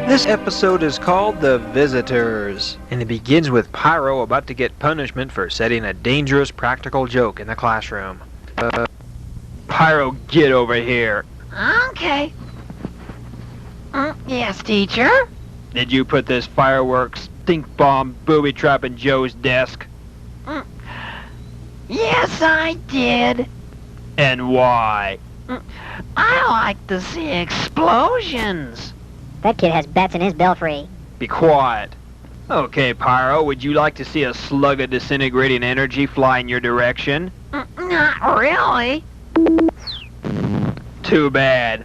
This episode is called The Visitors, and it begins with Pyro about to get punishment for setting a dangerous practical joke in the classroom. Pyro, get over here. Okay. Yes, teacher? Did you put this fireworks stink bomb booby trap in Joe's desk? Yes, I did. And why? I like to see explosions. That kid has bats in his belfry. Be quiet. Okay, Pyro, would you like to see a slug of disintegrating energy fly in your direction? Not really. Too bad.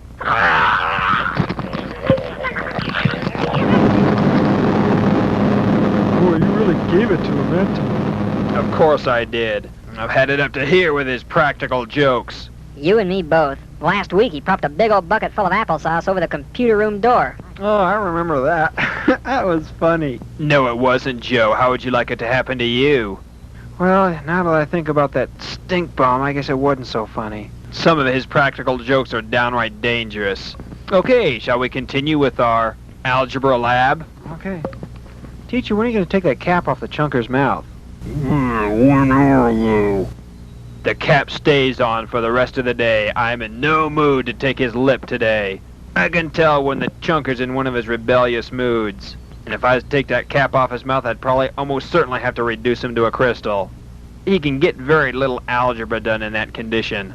Boy, you really gave it to him that time. Of course I did. I've had it up to here with his practical jokes. You and me both. Last week he propped a big old bucket full of applesauce over the computer room door. Oh, I remember that. That was funny. No, it wasn't, Joe. How would you like it to happen to you? Well, now that I think about that stink bomb, I guess it wasn't so funny. Some of his practical jokes are downright dangerous. Okay, shall we continue with our algebra lab? Okay. Teacher, when are you going to take that cap off the chunker's mouth? 1 hour ago. The cap stays on for the rest of the day. I'm in no mood to take his lip today. I can tell when the chunker's in one of his rebellious moods. And if I was to take that cap off his mouth, I'd probably almost certainly have to reduce him to a crystal. He can get very little algebra done in that condition.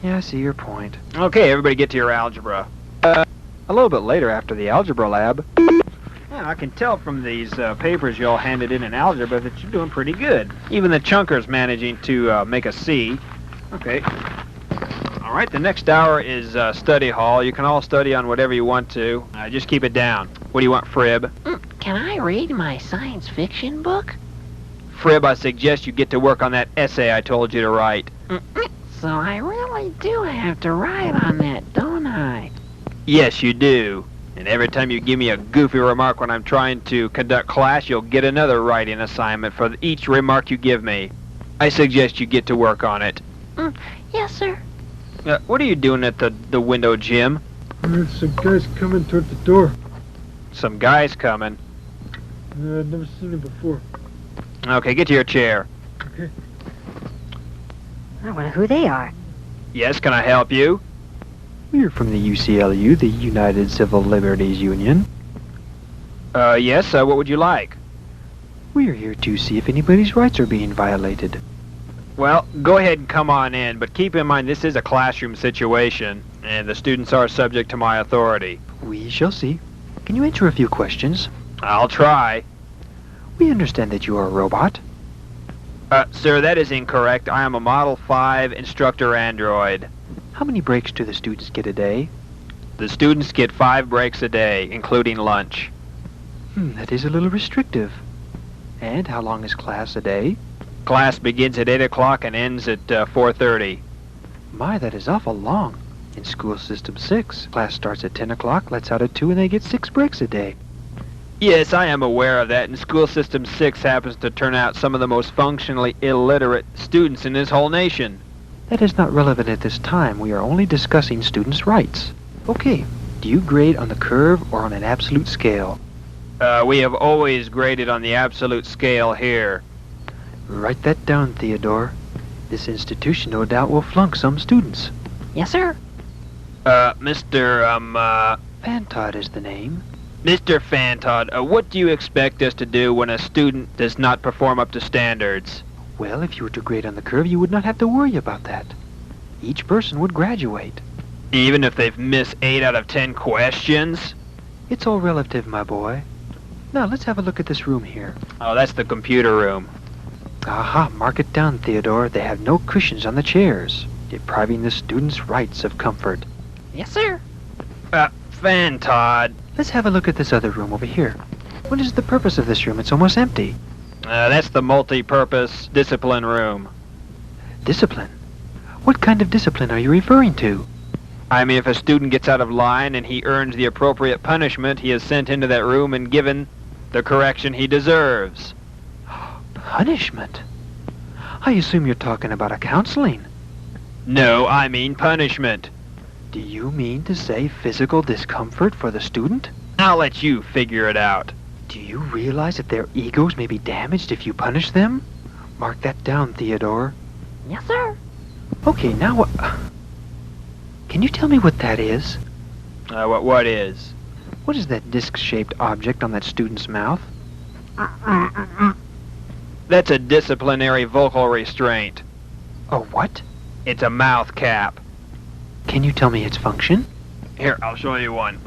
Yeah, I see your point. Okay, everybody get to your algebra. A little bit later after the algebra lab. Yeah, I can tell from these papers you all handed in algebra that you're doing pretty good. Even the chunker's managing to make a C. Okay. All right, the next hour is study hall. You can all study on whatever you want to. Just keep it down. What do you want, Frib? Can I read my science fiction book? Frib, I suggest you get to work on that essay I told you to write. So I really do have to write on that, don't I? Yes, you do. And every time you give me a goofy remark when I'm trying to conduct class, you'll get another writing assignment for each remark you give me. I suggest you get to work on it. Yes, sir. What are you doing at the window, Jim? There's some guys coming toward the door. Some guys coming. I've never seen them before. Okay, get to your chair. Okay. I wonder who they are. Yes, can I help you? We're from the UCLU, the United Civil Liberties Union. Yes, what would you like? We're here to see if anybody's rights are being violated. Well, go ahead and come on in, but keep in mind this is a classroom situation, and the students are subject to my authority. We shall see. Can you answer a few questions? I'll try. We understand that you are a robot. Sir, that is incorrect. I am a Model 5 instructor android. How many breaks do the students get a day? The students get 5 breaks a day, including lunch. That is a little restrictive. And how long is class a day? Class begins at 8 o'clock and ends at 4:30. My, that is awful long. In school system 6, class starts at 10 o'clock, lets out at 2, and they get 6 breaks a day. Yes, I am aware of that, and School System 6 happens to turn out some of the most functionally illiterate students in this whole nation. That is not relevant at this time. We are only discussing students' rights. Okay, do you grade on the curve or on an absolute scale? We have always graded on the absolute scale here. Write that down, Theodore. This institution no doubt will flunk some students. Yes, sir. Fantod is the name. Mr. Fantod, what do you expect us to do when a student does not perform up to standards? Well, if you were to grade on the curve, you would not have to worry about that. Each person would graduate. Even if they've missed 8 out of 10 questions? It's all relative, my boy. Now, let's have a look at this room here. Oh, that's the computer room. Aha, mark it down, Theodore. They have no cushions on the chairs, depriving the students' rights of comfort. Yes, sir. Fantod. Let's have a look at this other room over here. What is the purpose of this room? It's almost empty. That's the multi-purpose discipline room. Discipline? What kind of discipline are you referring to? I mean, if a student gets out of line and he earns the appropriate punishment, he is sent into that room and given the correction he deserves. Punishment? I assume you're talking about a counseling. No, I mean punishment. Do you mean to say physical discomfort for the student? I'll let you figure it out. Do you realize that their egos may be damaged if you punish them? Mark that down, Theodore. Yes, sir. Okay, now what... Can you tell me what that is? What is? What is that disc-shaped object on that student's mouth? That's a disciplinary vocal restraint. A what? It's a mouth cap. Can you tell me its function? Here, I'll show you one.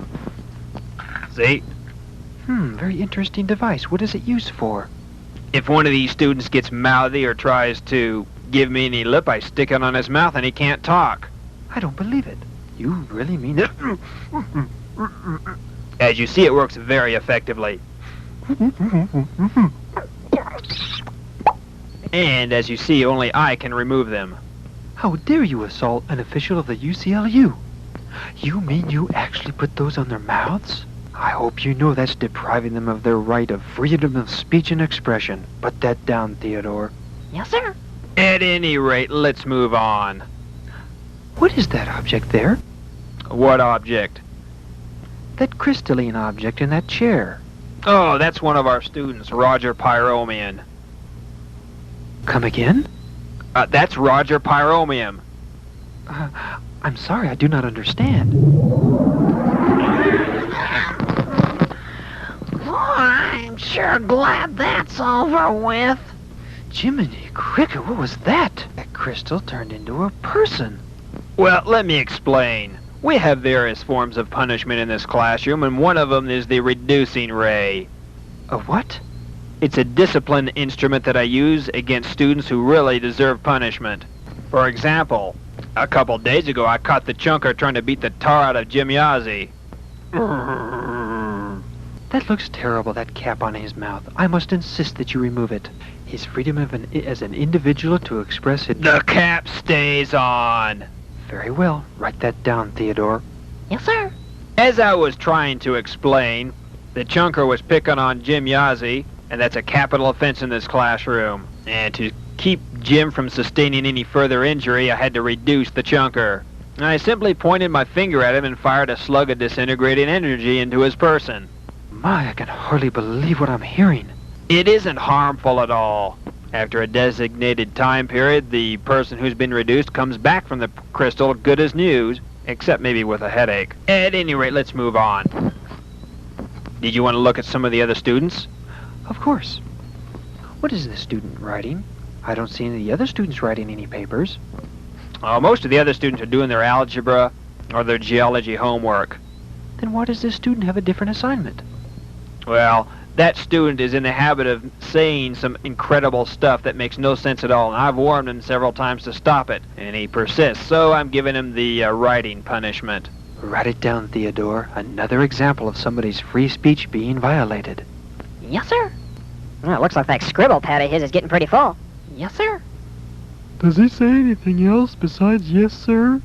See? Very interesting device. What is it used for? If one of these students gets mouthy or tries to give me any lip, I stick it on his mouth and he can't talk. I don't believe it. You really mean it? As you see, it works very effectively. And as you see, only I can remove them. How dare you assault an official of the UCLU? You mean you actually put those on their mouths? I hope you know that's depriving them of their right of freedom of speech and expression. Put that down, Theodore. Yes, sir. At any rate, let's move on. What is that object there? What object? That crystalline object in that chair. Oh, that's one of our students, Roger Pyromian. Come again? That's Roger Pyromium. I'm sorry, I do not understand. Oh, I'm sure glad that's over with. Jiminy Cricket, what was that? That crystal turned into a person. Well, let me explain. We have various forms of punishment in this classroom, and one of them is the reducing ray. A what? It's a discipline instrument that I use against students who really deserve punishment. For example, a couple days ago I caught the chunker trying to beat the tar out of Jim Yazzie. That looks terrible, that cap on his mouth. I must insist that you remove it. His freedom as an individual to express it... The cap stays on. Very well. Write that down, Theodore. Yes, sir. As I was trying to explain, the chunker was picking on Jim Yazzie, and that's a capital offense in this classroom. And to keep Jim from sustaining any further injury, I had to reduce the chunker. I simply pointed my finger at him and fired a slug of disintegrating energy into his person. My, I can hardly believe what I'm hearing. It isn't harmful at all. After a designated time period, the person who's been reduced comes back from the crystal good as new, except maybe with a headache. At any rate, let's move on. Did you want to look at some of the other students? Of course. What is this student writing? I don't see any of the other students writing any papers. Most of the other students are doing their algebra or their geology homework. Then why does this student have a different assignment? Well, that student is in the habit of saying some incredible stuff that makes no sense at all, and I've warned him several times to stop it, and he persists, so I'm giving him the writing punishment. Write it down, Theodore. Another example of somebody's free speech being violated. Yes, sir. Well, it looks like that scribble pad of his is getting pretty full. Yes, sir. Does he say anything else besides yes, sir?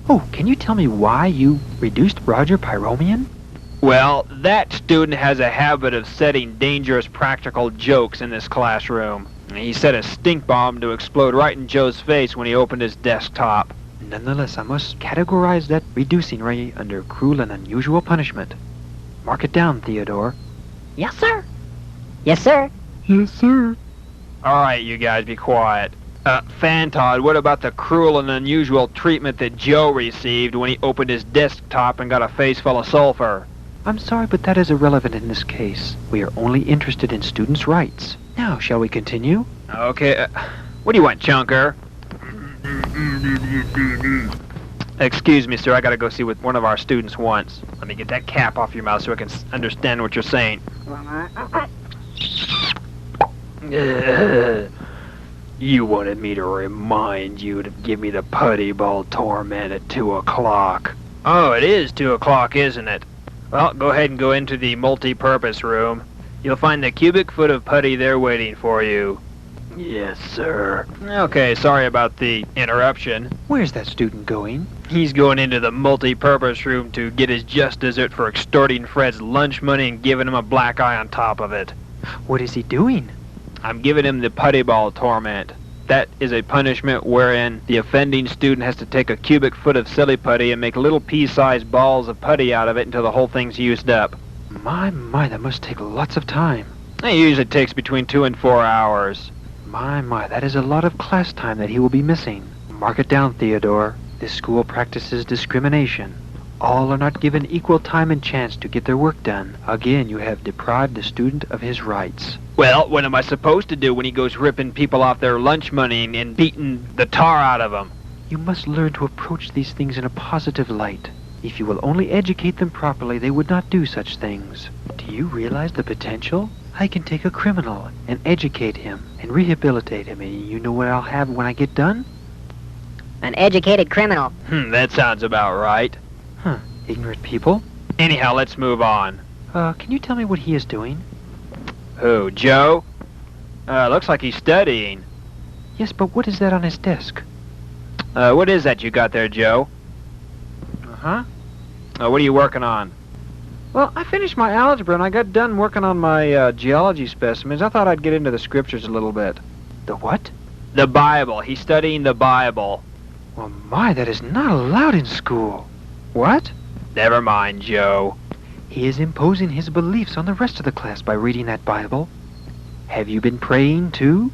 Oh, can you tell me why you reduced Roger Pyromian? Well, that student has a habit of setting dangerous practical jokes in this classroom. He set a stink bomb to explode right in Joe's face when he opened his desktop. Nonetheless, I must categorize that reducing ray under cruel and unusual punishment. Mark it down, Theodore. Yes, sir. Yes, sir. Yes, sir. All right, you guys, be quiet. Fantod, what about the cruel and unusual treatment that Joe received when he opened his desktop and got a face full of sulfur? I'm sorry, but that is irrelevant in this case. We are only interested in students' rights. Now, shall we continue? Okay, what do you want, Chunker? Excuse me, sir, I gotta go see what one of our students wants. Let me get that cap off your mouth so I can understand what you're saying. You wanted me to remind you to give me the putty ball torment at 2 o'clock. Oh, it is 2 o'clock, isn't it? Well, go ahead and go into the multi-purpose room. You'll find the cubic foot of putty there waiting for you. Yes, sir. Okay, sorry about the interruption. Where's that student going? He's going into the multi-purpose room to get his just dessert for extorting Fred's lunch money and giving him a black eye on top of it. What is he doing? I'm giving him the putty ball torment. That is a punishment wherein the offending student has to take a cubic foot of silly putty and make little pea-sized balls of putty out of it until the whole thing's used up. My, that must take lots of time. It usually takes between 2 and 4 hours. My, that is a lot of class time that he will be missing. Mark it down, Theodore. This school practices discrimination. All are not given equal time and chance to get their work done. Again, you have deprived the student of his rights. Well, what am I supposed to do when he goes ripping people off their lunch money and beating the tar out of them? You must learn to approach these things in a positive light. If you will only educate them properly, they would not do such things. Do you realize the potential? I can take a criminal and educate him and rehabilitate him, and you know what I'll have when I get done? An educated criminal. That sounds about right. Huh, ignorant people. Anyhow, let's move on. Can you tell me what he is doing? Who, Joe? Looks like he's studying. Yes, but what is that on his desk? What is that you got there, Joe? Uh-huh. What are you working on? Well, I finished my algebra and I got done working on my geology specimens. I thought I'd get into the scriptures a little bit. The what? The Bible. He's studying the Bible. Well, my, that is not allowed in school. What? Never mind, Joe. He is imposing his beliefs on the rest of the class by reading that Bible. Have you been praying, too?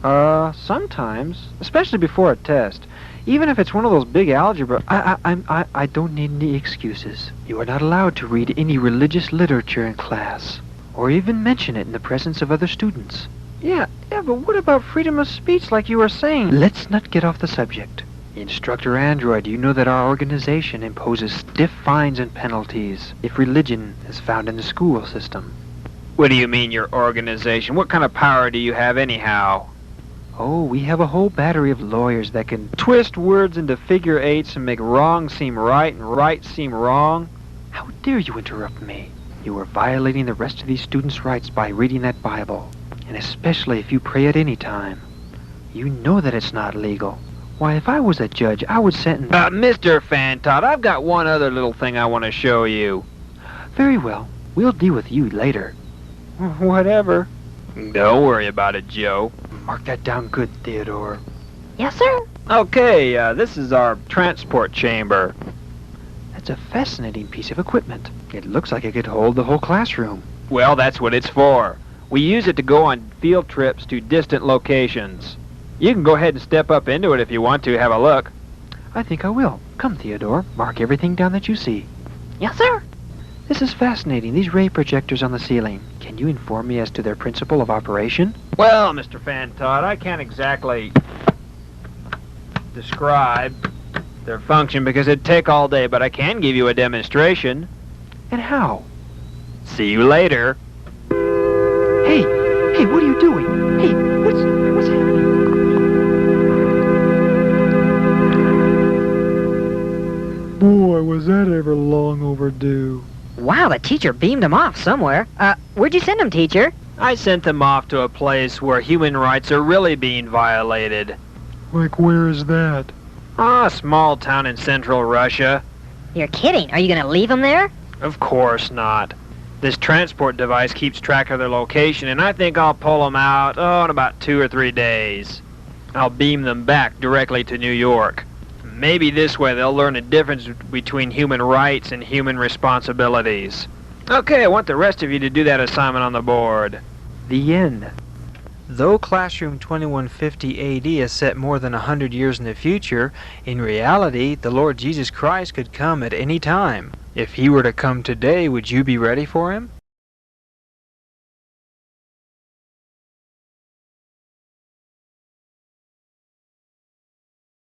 Sometimes. Especially before a test. Even if it's one of those big algebra, I don't need any excuses. You are not allowed to read any religious literature in class, or even mention it in the presence of other students. Yeah, but what about freedom of speech like you were saying? Let's not get off the subject. Instructor Android, you know that our organization imposes stiff fines and penalties if religion is found in the school system. What do you mean, your organization? What kind of power do you have anyhow? Oh, we have a whole battery of lawyers that can twist words into figure eights and make wrong seem right and right seem wrong. How dare you interrupt me? You are violating the rest of these students' rights by reading that Bible, and especially if you pray at any time. You know that it's not legal. Why, if I was a judge, I would sentence... Mr. Fantot, I've got one other little thing I want to show you. Very well. We'll deal with you later. Whatever. Don't worry about it, Joe. Mark that down good, Theodore. Yes, sir? Okay, this is our transport chamber. That's a fascinating piece of equipment. It looks like it could hold the whole classroom. Well, that's what it's for. We use it to go on field trips to distant locations. You can go ahead and step up into it if you want to have a look. I think I will. Come, Theodore. Mark everything down that you see. Yes, sir? This is fascinating. These ray projectors on the ceiling. Can you inform me as to their principle of operation? Well, Mr. Fantot, I can't exactly describe their function because it'd take all day, but I can give you a demonstration. And how? See you later. Hey, what are you doing? Hey, what's happening? Boy, was that ever long overdue. Wow, the teacher beamed him off somewhere. Where'd you send him, teacher? I sent them off to a place where human rights are really being violated. Like, where is that? A small town in central Russia. You're kidding. Are you gonna leave him there? Of course not. This transport device keeps track of their location, and I think I'll pull them out, in about 2 or 3 days. I'll beam them back directly to New York. Maybe this way they'll learn the difference between human rights and human responsibilities. Okay, I want the rest of you to do that assignment on the board. The end. Though Classroom 2150 AD is set more than 100 years in the future, in reality, the Lord Jesus Christ could come at any time. If he were to come today, would you be ready for him?